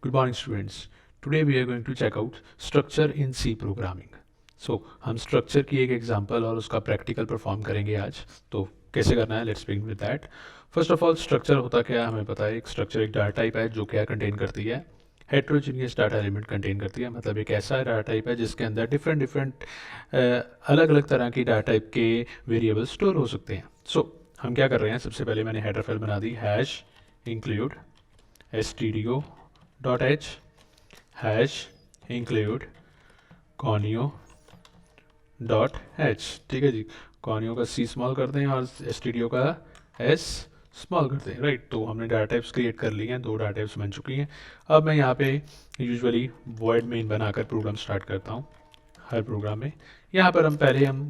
Good morning students. Today we are going to check out structure in C programming. So हम structure की एक example और उसका practical perform करेंगे आज. तो कैसे करना है? Let's begin with that. First of all structure होता क्या है हमें पता है. एक structure एक data type है जो क्या contain करती है heterogeneous data element contain करती है. मतलब एक ऐसा data type है जिसके अंदर different अलग अलग तरह की data type के variables store हो सकते हैं. So हम क्या कर रहे हैं, सबसे पहले मैंने header file बना दी hash include stdio dot H hash include conio dot H. ठीक है जी, कॉनियो का सी स्मॉल करते हैं और एसटीडियो का एस स्मॉल करते हैं. राइट, तो हमने डाटा टाइप्स क्रिएट कर लिए हैं, दो डाटा टाइप्स बन चुकी हैं. अब मैं यहाँ पे यूजुअली वॉइड मेन बनाकर प्रोग्राम स्टार्ट करता हूँ हर प्रोग्राम में. यहाँ पर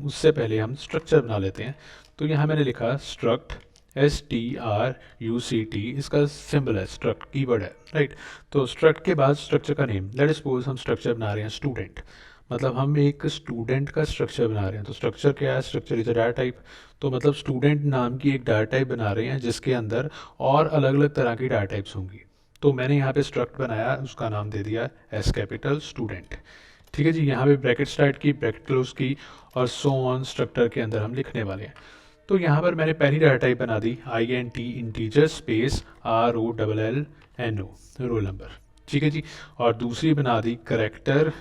उससे पहले हम स्ट्रक्चर बना लेते हैं. तो यहाँ मैंने लिखा स्ट्रक्ट STRUCT, इसका सिंबल है, स्ट्रक्ट कीवर्ड है. राइट, तो स्ट्रक्ट के बाद स्ट्रक्चर का नेम. लेट सपोज हम स्ट्रक्चर बना रहे हैं स्टूडेंट, मतलब हम एक स्टूडेंट का स्ट्रक्चर बना रहे हैं. तो स्ट्रक्चर क्या है? Structure is a data type. तो मतलब स्टूडेंट नाम की एक डाटा टाइप बना रहे हैं जिसके अंदर और अलग अलग तरह की डाटा टाइप्स होंगी. तो मैंने यहाँ पे स्ट्रक्ट बनाया, उसका नाम दे दिया एस कैपिटल स्टूडेंट. ठीक है जी, यहाँ पे ब्रैकेट स्टार्ट की, ब्रैकेट क्लोज की और सो ऑन स्ट्रक्चर के अंदर हम लिखने वाले हैं. तो यहाँ पर मैंने पहली डाटा टाइप बना दी INT integer space ROLLNO roll number. ठीक है जी, और दूसरी बना दी करेक्टर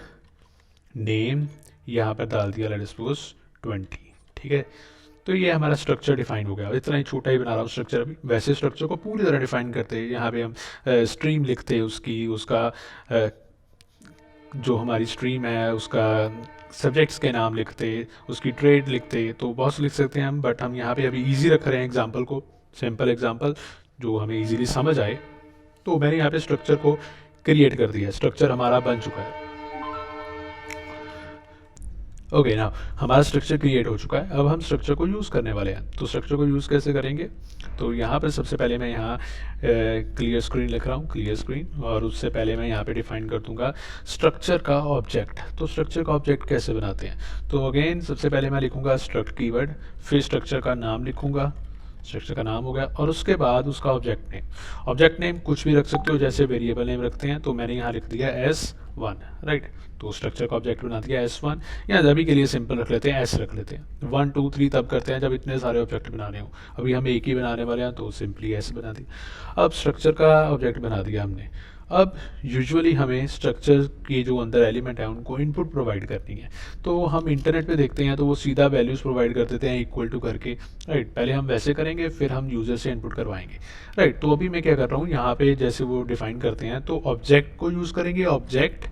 नेम, यहाँ पर डाल दिया लेट सपोज 20. ठीक है, तो ये हमारा स्ट्रक्चर डिफाइन हो गया. इतना ही छोटा ही बना रहा हूँ स्ट्रक्चर. अभी वैसे स्ट्रक्चर को पूरी तरह डिफाइन करते हैं. यहाँ पे हम स्ट्रीम लिखते हैं उसका जो हमारी स्ट्रीम है उसका सब्जेक्ट्स के नाम लिखते, उसकी ट्रेड लिखते, तो बहुत लिख सकते हैं हम. बट हम यहाँ पे अभी इजी रख रहे हैं एग्जांपल को, सिंपल एग्जांपल जो हमें इजीली समझ आए. तो मैंने यहाँ पे स्ट्रक्चर को क्रिएट कर दिया, स्ट्रक्चर हमारा बन चुका है. ओके ना, हमारा स्ट्रक्चर क्रिएट हो चुका है. अब हम स्ट्रक्चर को यूज़ करने वाले हैं. तो स्ट्रक्चर को यूज़ कैसे करेंगे? तो यहाँ पर सबसे पहले मैं यहाँ क्लियर स्क्रीन लिख रहा हूँ, क्लियर स्क्रीन, और उससे पहले मैं यहाँ पे डिफाइन कर दूंगा स्ट्रक्चर का ऑब्जेक्ट. तो स्ट्रक्चर का ऑब्जेक्ट कैसे बनाते हैं? तो अगेन सबसे पहले मैं लिखूँगा स्ट्रक्ट कीवर्ड, फिर स्ट्रक्चर का नाम लिखूँगा, स्ट्रक्चर का नाम हो गया, और उसके बाद उसका ऑब्जेक्ट नेम. ऑब्जेक्ट नेम कुछ भी रख सकते हो, जैसे वेरिएबल नेम रखते हैं. तो मैंने यहाँ लिख दिया S1. राइट, तो स्ट्रक्चर का ऑब्जेक्ट बना दिया S1, या अभी के लिए सिंपल रख लेते हैं, S रख लेते हैं. 1 2 3 तब करते हैं जब इतने सारे ऑब्जेक्ट बनाने हो. अभी हम एक ही बनाने वाले हैं तो सिंपली S बना दिया. अब स्ट्रक्चर का ऑब्जेक्ट बना दिया हमने. अब यूजुअली हमें स्ट्रक्चर के जो अंदर एलिमेंट है उनको इनपुट प्रोवाइड करनी है. तो हम इंटरनेट पे देखते हैं तो वो सीधा वैल्यूज़ प्रोवाइड कर देते हैं इक्वल टू करके. राइट, पहले हम वैसे करेंगे फिर हम यूज़र से इनपुट करवाएंगे. राइट, तो अभी मैं क्या कर रहा हूँ, यहाँ पे जैसे वो डिफाइन करते हैं तो ऑब्जेक्ट को यूज़ करेंगे, ऑब्जेक्ट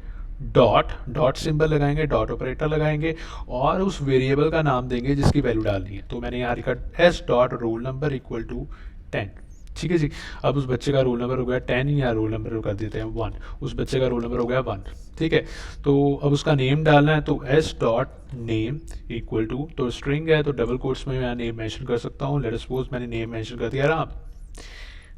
डॉट सिंबल लगाएंगे, डॉट ऑपरेटर लगाएंगे, और उस वेरिएबल का नाम देंगे जिसकी वैल्यू डालनी है. तो मैंने यहाँ लिखा S dot roll number equal to 10. ठीक है जी, अब उस बच्चे का रोल नंबर हो गया 10, या रोल नंबर कर देते हैं 1, उस बच्चे का रोल नंबर हो गया 1. ठीक है, तो अब उसका नेम डालना है. तो S dot name equal to, तो स्ट्रिंग है तो डबल कोट्स में मैं नेम मेंशन कर सकता हूँ. लेट सपोज मैंने नेम मेंशन कर दिया Ram.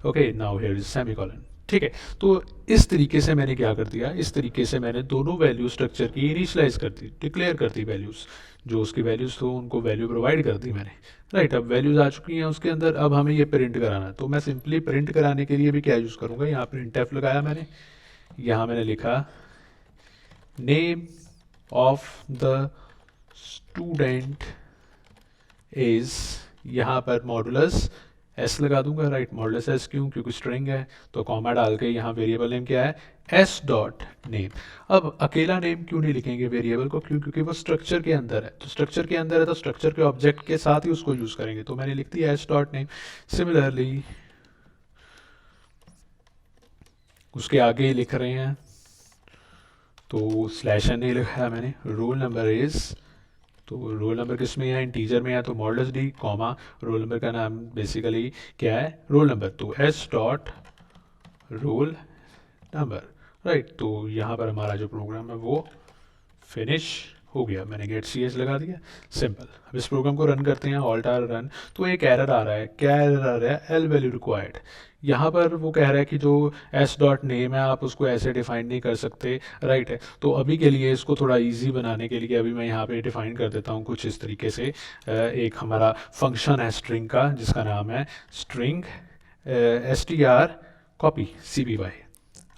Okay, now here is semicolon. ठीक है, तो इस तरीके से मैंने क्या कर दिया, इस तरीके से मैंने दोनों वैल्यू स्ट्रक्चर की इनिशियलाइज कर दी, डिक्लेयर कर दी वैल्यूज़. जो उसकी वैल्यूज़ तो उनको वैल्यू प्रोवाइड कर दी मैंने. राइट, अब वैल्यूज़ आ चुकी हैं उसके अंदर. अब हमें ये प्रिंट कराना है. तो मैं सिंपली प्रिंट कराने के लिए भी क्या यूज़ करूँगा, यहाँ प्रिंट एफ लगाया मैंने. यहाँ मैंने लिखा name of the student is, यहाँ पर मॉडुलस S लगा दूंगा. राइट, मॉडुलस S क्यों? क्योंकि स्ट्रिंग है. तो कॉमा डाल के यहाँ वेरिएबल नेम क्या है, S डॉट नेम. अब अकेला नेम क्यों नहीं लिखेंगे वेरिएबल को? क्यों? क्योंकि वो स्ट्रक्चर के अंदर है. तो स्ट्रक्चर के अंदर है तो स्ट्रक्चर के ऑब्जेक्ट के साथ ही उसको यूज़ करेंगे. तो मैंने लिख दिया S डॉट नेम. सिमिलरली उसके आगे लिख रहे हैं तो स्लैश n नहीं लिखा है मैंने. रोल नंबर इज़, तो रोल नंबर किस में है, इंटीजर में है, तो modulus D comma roll number का नाम बेसिकली क्या है, रोल नंबर. तो S dot roll number. Right, तो यहाँ पर हमारा जो प्रोग्राम है वो फिनिश हो गया. मैंने गेट CS लगा दिया, सिंपल. अब इस प्रोग्राम को रन करते हैं, ऑल्ट आर रन. तो एक एरर आ रहा है. क्या एरर आ रहा है? L value required. यहाँ पर वो कह रहा है कि जो S डॉट नेम है आप उसको ऐसे डिफाइन नहीं कर सकते. राइट है, तो अभी के लिए इसको थोड़ा इजी बनाने के लिए अभी मैं यहाँ पे डिफाइन कर देता हूँ कुछ इस तरीके से. एक हमारा फंक्शन है स्ट्रिंग का जिसका नाम है स्ट्रिंग str copy CPY.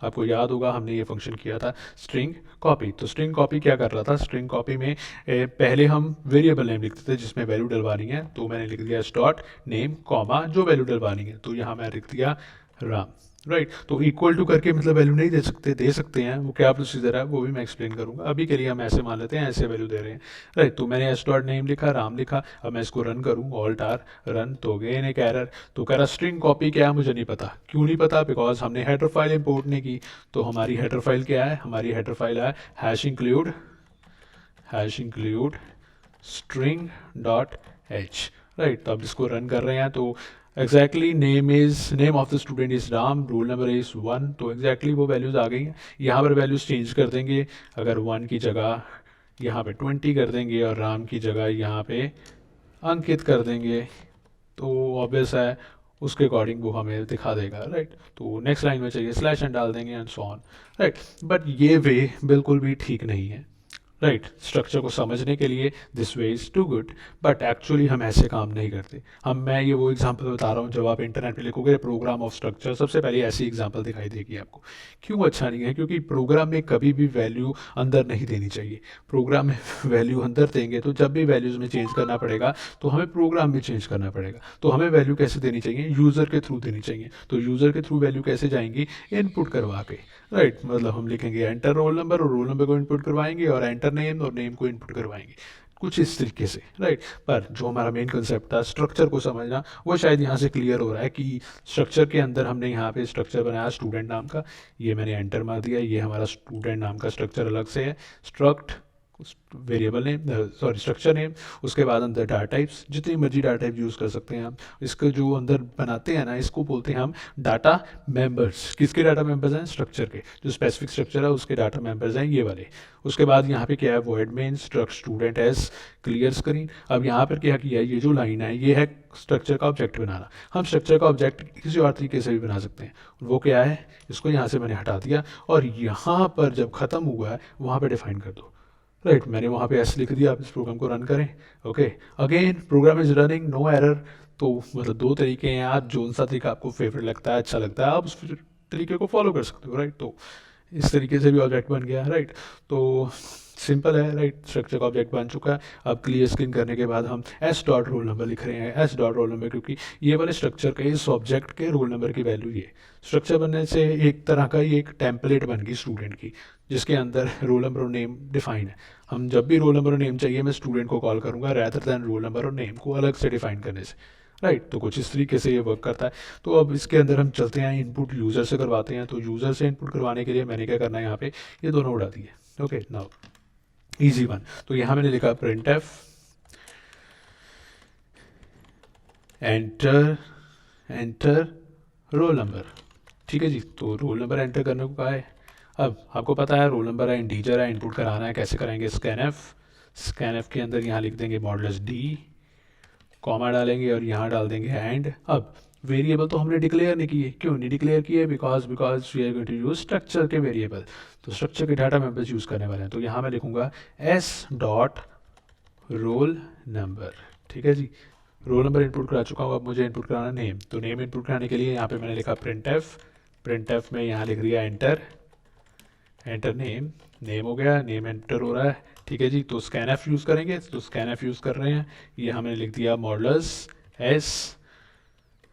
आपको याद होगा हमने ये फंक्शन किया था स्ट्रिंग कॉपी। तो स्ट्रिंग कॉपी क्या कर रहा था, स्ट्रिंग कॉपी में पहले हम वेरिएबल नेम लिखते थे जिसमें वैल्यू डलवानी है, तो मैंने लिख दिया डॉट नेम कॉमा जो वैल्यू डलवानी है, तो यहाँ मैं लिख दिया राम, राइट। तो इक्वल टू करके मतलब वैल्यू नहीं दे सकते हैं, वो क्या प्रोसीजर है वो भी मैं एक्सप्लेन करूंगा। अभी के लिए हम ऐसे मान लेते हैं ऐसे वैल्यू दे रहे हैं, राइट। तो मैंने एस डॉट नेम लिखा, राम लिखा, अब मैं इसको रन करूँ, ऑल्ट आर रन, तो अगेन एक एरर। तो कह रहा स्ट्रिंग कॉपी क्या है मुझे नहीं पता, क्यों नहीं पता, बिकॉज हमने हेडर फाइल इंपोर्ट नहीं की। तो हमारी हेडर फाइल क्या है, हमारी हेडर फाइल है hash include string dot H, right. तो अब इसको रन कर रहे हैं, तो exactly name of the student is Ram, roll number is 1, तो एग्जैक्टली वो वैल्यूज़ आ गई हैं। यहाँ पर वैल्यूज़ चेंज कर देंगे, अगर 1 की जगह यहाँ पे 20 कर देंगे और राम की जगह यहाँ पे अंकित कर देंगे, तो ऑब्वियस है उसके अकॉर्डिंग वो हमें दिखा देगा, राइट। तो नेक्स्ट लाइन में चाहिए स्लैश एन डाल देंगे and so on, right. But ये वे बिल्कुल भी ठीक नहीं है, राइट। स्ट्रक्चर को समझने के लिए this way is too good, but actually हम ऐसे काम नहीं करते। मैं ये वो एग्जांपल बता रहा हूँ, जब आप इंटरनेट पे लिखोगे प्रोग्राम ऑफ स्ट्रक्चर, सबसे पहले ऐसी एग्जांपल दिखाई देगी आपको। क्यों अच्छा नहीं है, क्योंकि प्रोग्राम में कभी भी वैल्यू अंदर नहीं देनी चाहिए। प्रोग्राम में वैल्यू अंदर देंगे तो जब भी वैल्यूज़ में चेंज करना पड़ेगा तो हमें प्रोग्राम में चेंज करना पड़ेगा। तो हमें वैल्यू कैसे देनी चाहिए, यूज़र के थ्रू देनी चाहिए। तो यूज़र के थ्रू वैल्यू कैसे जाएंगी, इनपुट करवा के, राइट। मतलब हम लिखेंगे एंटर रोल नंबर और रोल नंबर को इनपुट करवाएंगे, और एंटर नेम और नेम को इनपुट करवाएंगे, कुछ इस तरीके से, राइट। पर जो हमारा मेन कंसेप्ट था स्ट्रक्चर को समझना, वो शायद यहाँ से क्लियर हो रहा है कि स्ट्रक्चर के अंदर हमने यहाँ पे स्ट्रक्चर बनाया स्टूडेंट नाम का, ये मैंने एंटर मार दिया, ये हमारा स्टूडेंट नाम का स्ट्रक्चर अलग से है, struct variable name, sorry structure name, उसके बाद अंदर डाटा टाइप्स, जितनी मर्जी डाटा टाइप यूज़ कर सकते हैं हम। इसका जो अंदर बनाते हैं ना, इसको बोलते हैं हम डाटा मेंबर्स। किसके डाटा मेंबर्स हैं, स्ट्रक्चर के, जो स्पेसिफिक स्ट्रक्चर है उसके डाटा मेंबर्स हैं ये वाले। उसके बाद यहाँ पे क्या है, void main student as clear screen. अब यहाँ पर क्या किया है, ये जो लाइन है ये है स्ट्रक्चर का ऑब्जेक्ट बनाना। हम स्ट्रक्चर का ऑब्जेक्ट किसी और तरीके से भी बना सकते हैं, वो क्या है, इसको यहाँ से मैंने हटा दिया और यहाँ पर जब ख़त्म हुआ है वहाँ पर डिफाइन कर दो, राइट। मैंने वहाँ पे एस लिख दिया, आप इस प्रोग्राम को रन करें, okay. Again program is running, no error. तो मतलब दो तरीके हैं, आप जो सा तरीका आपको फेवरेट लगता है, अच्छा लगता है, आप उस तरीके को फॉलो कर सकते हो, राइट। तो इस तरीके से भी ऑब्जेक्ट बन गया, राइट। तो सिंपल है, राइट। स्ट्रक्चर का ऑब्जेक्ट बन चुका है। अब क्लियर स्क्रीन करने के बाद हम एस डॉट रोल नंबर लिख रहे हैं, एस डॉट रोल नंबर, क्योंकि ये वाले स्ट्रक्चर के इस ऑब्जेक्ट के रोल नंबर की वैल्यू ये स्ट्रक्चर बनने से एक तरह का ही एक टेम्पलेट बन गई स्टूडेंट की, जिसके अंदर रोल नंबर और नेम डिफाइन है। हम जब भी रोल नंबर और नेम चाहिए मैं स्टूडेंट को कॉल करूँगा रैदर दैन रोल नंबर और नेम को अलग से डिफाइन करने से, राइट। तो कुछ इस तरीके से ये वर्क करता है। तो अब इसके अंदर हम चलते हैं, इनपुट यूज़र से करवाते हैं। तो यूज़र से इनपुट करवाने के लिए मैंने क्या करना है, यहाँ पे ये दोनों उड़ा दिए, ओके। नाउ इजी वन, तो यहाँ मैंने लिखा print F enter roll number, ठीक है जी। तो रोल नंबर एंटर करने को कहा है। अब आपको पता है रोल नंबर है, इंटीजर है, इनपुट कराना है, कैसे करेंगे, स्कैन एफ के अंदर यहाँ लिख देंगे मॉडुलस डी, कॉमा डालेंगे और यहाँ डाल देंगे एंड। अब वेरिएबल तो हमने डिक्लेयर नहीं किए, क्यों नहीं डिक्लेयर किए, because we are going to use structure के वेरिएबल, तो स्ट्रक्चर के डाटा मेंबर्स यूज़ करने वाले हैं। तो यहाँ मैं लिखूंगा एस डॉट रोल नंबर, ठीक है जी। रोल नंबर इनपुट करा चुका हूँ, अब मुझे इनपुट कराना नेम। तो नेम इनपुट कराने के लिए यहाँ पे मैंने लिखा प्रिंट एफ में यहाँ लिख दिया एंटर नेम हो गया, नेम एंटर हो रहा है, ठीक है जी। तो स्कैन एफ यूज़ करेंगे, तो स्कैन एफ यूज़ कर रहे हैं। ये हमने लिख दिया मॉडुलस एस,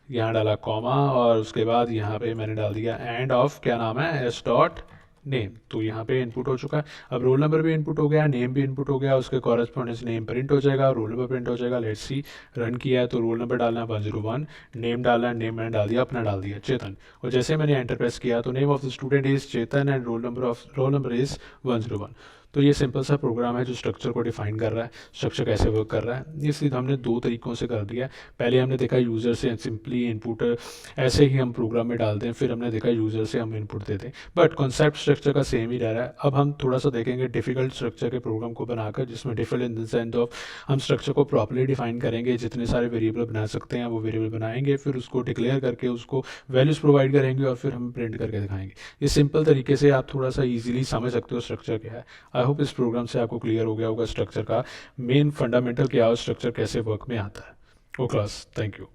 यहाँ डाला कॉमा और उसके बाद यहाँ पे मैंने डाल दिया एंड ऑफ क्या नाम है, एस डॉट नेम। तो यहाँ पे इनपुट हो चुका है। अब रोल नंबर भी इनपुट हो गया, नेम भी इनपुट हो गया, उसके कॉरेस्पॉन्डेंस नेम प्रिंट हो जाएगा, रोल नंबर प्रिंट हो जाएगा। लेट्स सी, रन किया है तो रोल नंबर डालना है 101, नेम डालना है, नेम मैंने डाल दिया, अपना डाल दिया चेतन। और जैसे मैंने एंटर प्रेस किया तो name of the student is Chetan and roll number is 101। तो ये सिंपल सा प्रोग्राम है जो स्ट्रक्चर को डिफाइन कर रहा है, स्ट्रक्चर कैसे वर्क कर रहा है। ये सीधा हमने दो तरीक़ों से कर दिया। पहले हमने देखा यूज़र से सिंपली इनपुट ऐसे ही हम प्रोग्राम में डालते हैं, फिर हमने देखा यूज़र से हम इनपुट देते हैं, बट कॉन्सेप्ट स्ट्रक्चर का सेम ही रह रहा है। अब हम थोड़ा सा देखेंगे डिफ़िकल्ट स्ट्रक्चर के प्रोग्राम को बनाकर, जिसमें difficult in the sense of हम स्ट्रक्चर को प्रॉपर्ली डिफाइन करेंगे, जितने सारे वेरिएबल बना सकते हैं वो वेरिएबल बनाएंगे, फिर उसको डिक्लेयर करके उसको वैल्यूज़ प्रोवाइड करेंगे और फिर हम प्रिंट करके दिखाएंगे। ये सिंपल तरीके से आप थोड़ा सा ईजिली समझ सकते हो स्ट्रक्चर क्या है। आई होप इस प्रोग्राम से आपको क्लियर हो गया होगा स्ट्रक्चर का मेन फंडामेंटल क्या है, स्ट्रक्चर कैसे वर्क में आता है। ओ क्लास, थैंक यू।